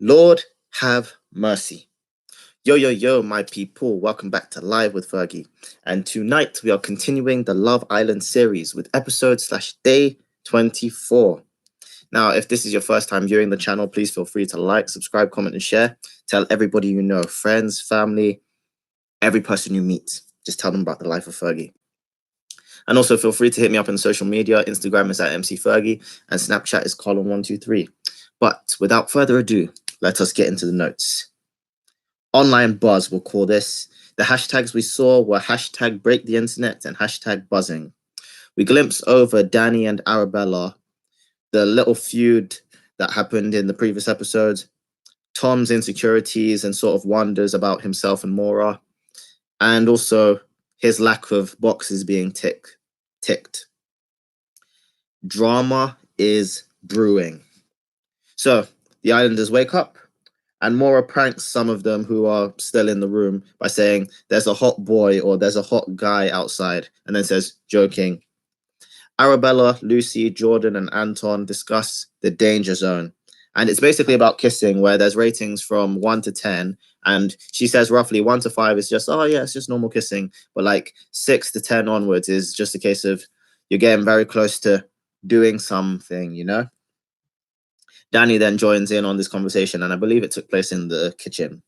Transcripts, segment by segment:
Lord have mercy. Yo, yo, yo, my people. Welcome back to Live with Fergie. And tonight we are continuing the Love Island series with episode/day 24. Now, if this is your first time viewing the channel, please feel free to like, subscribe, comment, and share. Tell everybody you know, friends, family, every person you meet. Just tell them about the life of Fergie. And also feel free to hit me up on social media. Instagram is at MC Fergie and Snapchat is column123. But without further ado, let us get into the notes. Online buzz, we'll call this. The hashtags we saw were hashtag break the internet and hashtag buzzing. We glimpsed over Danny and Arabella, the little feud that happened in the previous episode, Tom's insecurities and sort of wonders about himself and Maura, and also his lack of boxes being ticked. Drama is brewing. So the islanders wake up, and Maura pranks some of them who are still in the room by saying there's a hot boy or there's a hot guy outside, and then says, joking. Arabella, Lucy, Jordan, and Anton discuss the danger zone. And it's basically about kissing, where there's ratings from 1 to 10. And she says roughly 1 to 5 is just, oh, yeah, it's just normal kissing. But like 6 to 10 onwards is just a case of you're getting very close to doing something, you know? Danny then joins in on this conversation, and I believe it took place in the kitchen.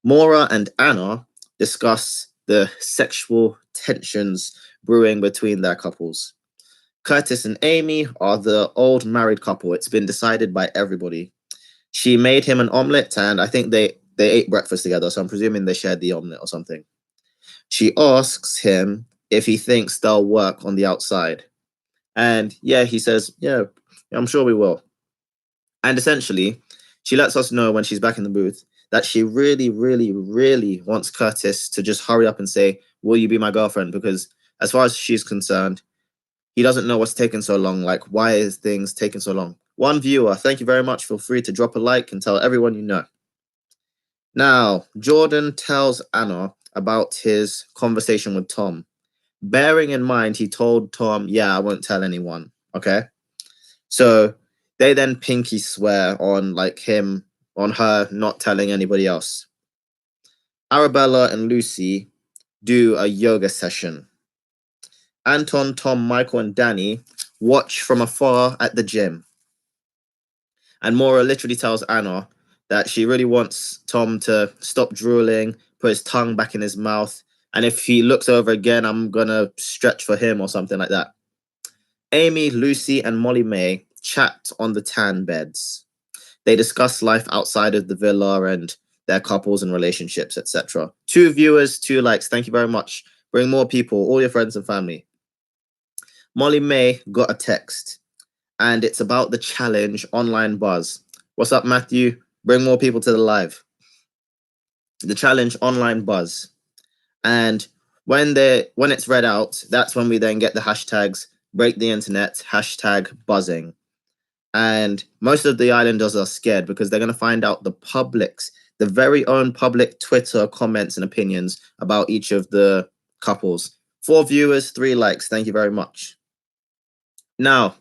Maura and Anna discuss the sexual tensions brewing between their couples. Curtis and Amy are the old married couple. It's been decided by everybody. She made him an omelette, and I think they ate breakfast together, so I'm presuming they shared the omelette or something. She asks him if he thinks they'll work on the outside. And yeah, he says, yeah, I'm sure we will. And essentially, she lets us know when she's back in the booth that she really, really, really wants Curtis to just hurry up and say, will you be my girlfriend? Because as far as she's concerned, he doesn't know what's taking so long. Like, why is things taking so long? One viewer, thank you very much. Feel free to drop a like and tell everyone you know. Now, Jordan tells Anna about his conversation with Tom. Bearing in mind, he told Tom, yeah, I won't tell anyone. Okay. So they then pinky swear on her not telling anybody else. Arabella and Lucy do a yoga session. Anton, Tom, Michael, and Danny watch from afar at the gym. And Maura literally tells Anna that she really wants Tom to stop drooling, put his tongue back in his mouth, and if he looks over again, I'm gonna stretch for him or something like that. Amy, Lucy, and Molly May chat on the tan beds. They discuss life outside of the villa and their couples and relationships, etc. 2 viewers, 2 likes. Thank you very much. Bring more people, all your friends and family. Molly May got a text, and it's about the challenge online buzz. What's up, Matthew? Bring more people to the live. The challenge online buzz. And when it's read out, that's when we then get the hashtags break the internet, hashtag buzzing. And most of the islanders are scared because they're going to find out the very own public Twitter comments and opinions about each of the couples. 4 viewers, 3 likes. Thank you very much. Now,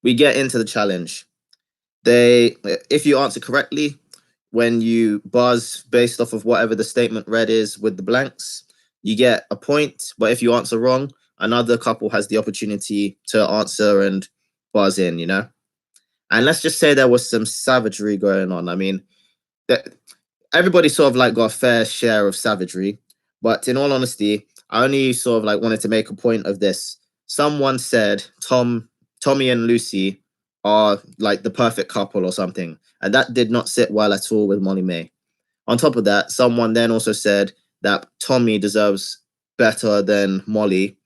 we get into the challenge. If you answer correctly, when you buzz based off of whatever the statement read is with the blanks, you get a point. But if you answer wrong, another couple has the opportunity to answer and buzz in, you know? And let's just say there was some savagery going on. I mean, everybody sort of like got a fair share of savagery. But in all honesty, I only sort of like wanted to make a point of this. Someone said Tommy and Lucy are like the perfect couple or something. And that did not sit well at all with Molly May. On top of that, someone then also said that Tommy deserves better than Molly,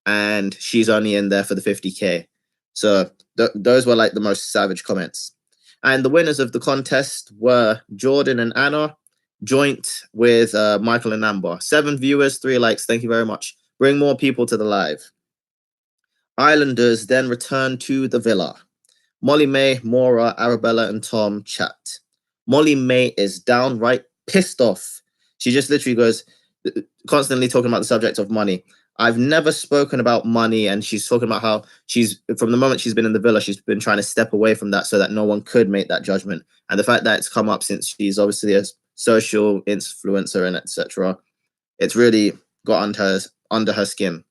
and she's only in there for the 50K. So those were like the most savage comments. And the winners of the contest were Jordan and Anna, joint with Michael and Amber. 7 viewers, 3 likes. Thank you very much. Bring more people to the live. Islanders then return to the villa. Molly May, Maura, Arabella, and Tom chat. Molly May is downright pissed off. She just literally goes, constantly talking about the subject of money. I've never spoken about money, and she's talking about how she's from the moment she's been in the villa, she's been trying to step away from that so that no one could make that judgment. And the fact that it's come up since she's obviously a social influencer and etc., it's really got under her skin.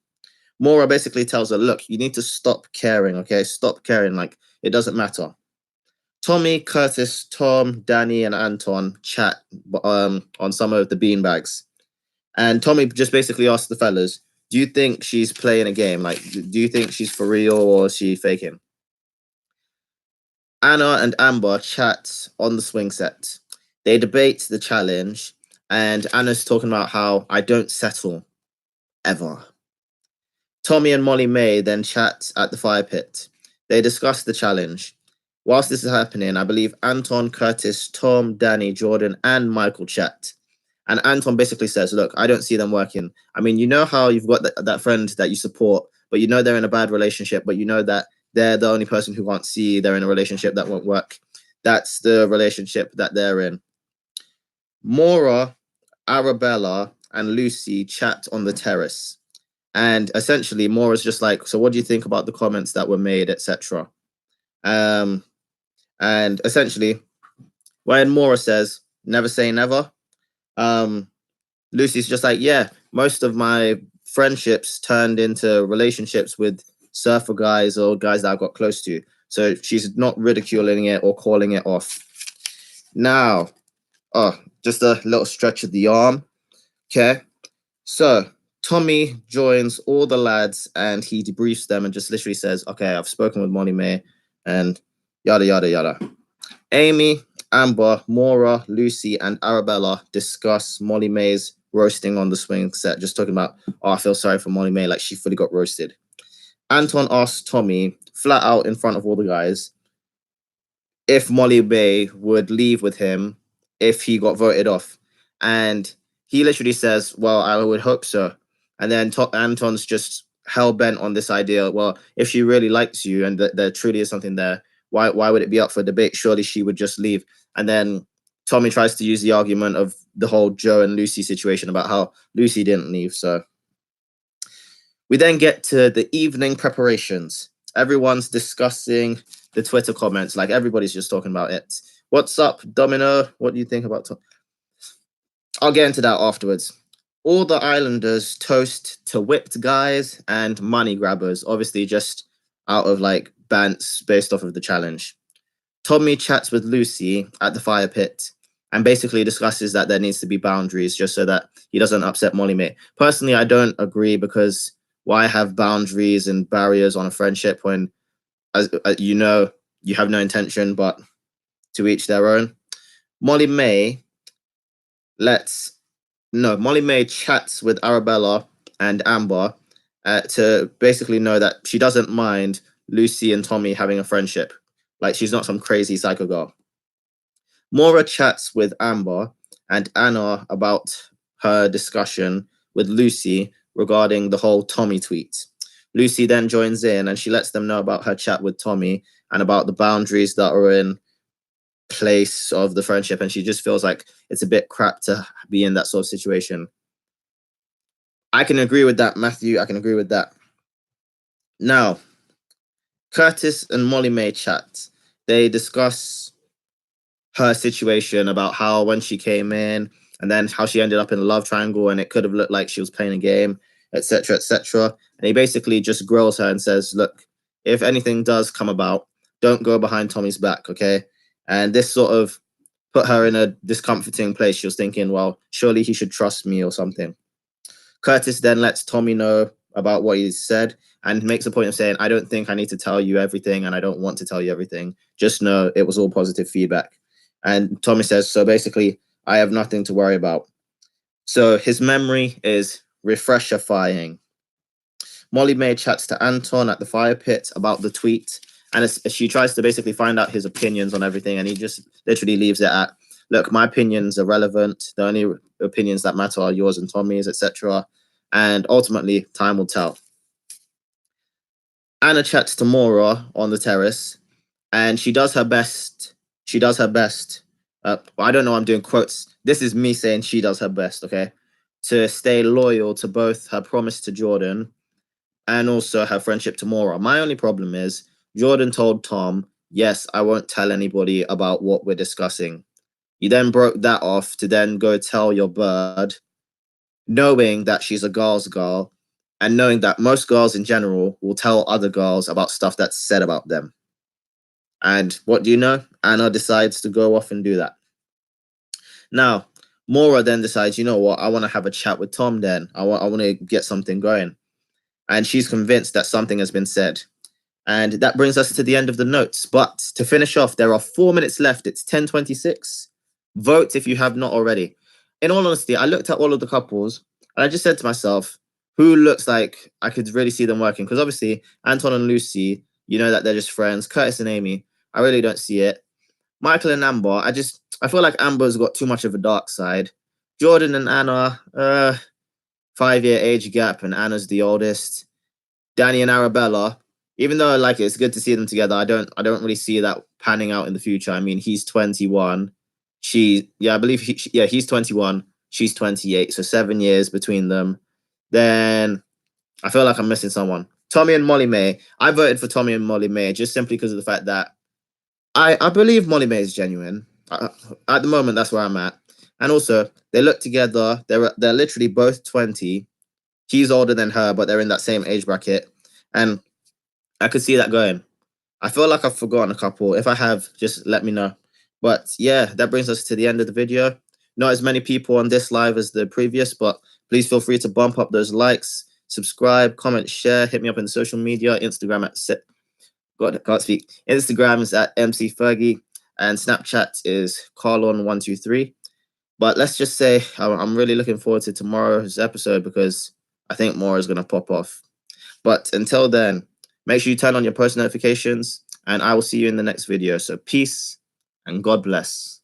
Mora basically tells her, look, you need to stop caring, okay? Stop caring, like it doesn't matter. Tommy, Curtis, Tom, Danny, and Anton chat on some of the beanbags. And Tommy just basically asks the fellas, do you think she's playing a game? Like, do you think she's for real or is she faking? Anna and Amber chat on the swing set. They debate the challenge, and Anna's talking about how I don't settle ever. Tommy and Molly May then chat at the fire pit. They discuss the challenge. Whilst this is happening, I believe Anton, Curtis, Tom, Danny, Jordan, and Michael chat. And Anton basically says, look, I don't see them working. I mean, you know how you've got that friend that you support, but you know they're in a bad relationship, but you know that they're the only person who can't see they're in a relationship that won't work. That's the relationship that they're in. Mora, Arabella, and Lucy chat on the terrace. And essentially, Mora's just like, so what do you think about the comments that were made, etc.? And essentially, when Mora says, never say never, Lucy's just like, yeah, most of my friendships turned into relationships with surfer guys or guys that I got close to. So she's not ridiculing it or calling it off. Now, just a little stretch of the arm. Okay. So Tommy joins all the lads and he debriefs them and just literally says, okay, I've spoken with Molly May and yada, yada, yada. Amy, Amber, Mora, Lucy, and Arabella discuss Molly May's roasting on the swing set, just talking about, I feel sorry for Molly May, like she fully got roasted. Anton asks Tommy, flat out in front of all the guys, if Molly May would leave with him if he got voted off. And he literally says, well, I would hope so. And then Anton's just hell-bent on this idea, well, if she really likes you and there truly is something there, why would it be up for debate? Surely she would just leave. And then Tommy tries to use the argument of the whole Joe and Lucy situation about how Lucy didn't leave. So we then get to the evening preparations. Everyone's discussing the Twitter comments, like everybody's just talking about it. What's up, Domino? What do you think about I'll get into that afterwards. All the Islanders toast to whipped guys and money grabbers, obviously just out of like bants based off of the challenge. Tommy chats with Lucy at the fire pit and basically discusses that there needs to be boundaries just so that he doesn't upset Molly May. Personally, I don't agree because why have boundaries and barriers on a friendship when, as you know, you have no intention, but to each their own. Molly May chats with Arabella and Amber to basically know that she doesn't mind Lucy and Tommy having a friendship. Like she's not some crazy psycho girl. Mora chats with Amber and Anna about her discussion with Lucy regarding the whole Tommy tweet. Lucy then joins in and she lets them know about her chat with Tommy and about the boundaries that are in place of the friendship, and she just feels like it's a bit crap to be in that sort of situation. I can agree with that, Matthew. I can agree with that. Now, Curtis and Molly May chat. They discuss her situation about how when she came in and then how she ended up in a love triangle and it could have looked like she was playing a game, etc., etc. And he basically just grills her and says, look, if anything does come about, don't go behind Tommy's back, okay? And this sort of put her in a discomforting place. She was thinking, well, surely he should trust me or something. Curtis then lets Tommy know about what he said and makes a point of saying, I don't think I need to tell you everything and I don't want to tell you everything. Just know it was all positive feedback. And Tommy says, so basically, I have nothing to worry about. So his memory is refresherifying. Molly May chats to Anton at the fire pit about the tweet. And she tries to basically find out his opinions on everything. And he just literally leaves it at, look, my opinions are relevant. The only opinions that matter are yours and Tommy's, etc. And ultimately, time will tell. Anna chats to Mora on the terrace. And she does her best. I don't know, I'm doing quotes. This is me saying she does her best, okay? to stay loyal to both her promise to Jordan and also her friendship to Mora. My only problem is Jordan told Tom, yes, I won't tell anybody about what we're discussing. You then broke that off to then go tell your bird, knowing that she's a girl's girl and knowing that most girls in general will tell other girls about stuff that's said about them. And what do you know? Anna decides to go off and do that. Now, Mora then decides, you know what? I want to have a chat with Tom then. I want to get something going. And she's convinced that something has been said. And that brings us to the end of the notes. But to finish off, there are 4 minutes left. It's 10:26. Vote if you have not already. In all honesty, I looked at all of the couples and I just said to myself, who looks like I could really see them working? Because obviously, Anton and Lucy, you know that they're just friends. Curtis and Amy, I really don't see it. Michael and Amber, I feel like Amber's got too much of a dark side. Jordan and Anna, 5-year age gap, and Anna's the oldest. Danny and Arabella, even though like it's good to see them together, I don't really see that panning out in the future. I mean, he's 21. I believe he's 21. She's 28, so 7 years between them. Then I feel like I'm missing someone. Tommy and Molly May. I voted for Tommy and Molly May just simply because of the fact that I believe Molly May is genuine. At the moment, that's where I'm at. And also, they look together. They're literally both 20. He's older than her, but they're in that same age bracket. And I could see that going. I feel like I've forgotten a couple. If I have, just let me know. But yeah, that brings us to the end of the video. Not as many people on this live as the previous, but please feel free to bump up those likes, subscribe, comment, share, hit me up in social media, Instagram at God, I can't speak. Instagram is at MC Fergie and Snapchat is Carlon123. But let's just say I'm really looking forward to tomorrow's episode because I think more is going to pop off. But until then, make sure you turn on your post notifications and I will see you in the next video. So peace and God bless.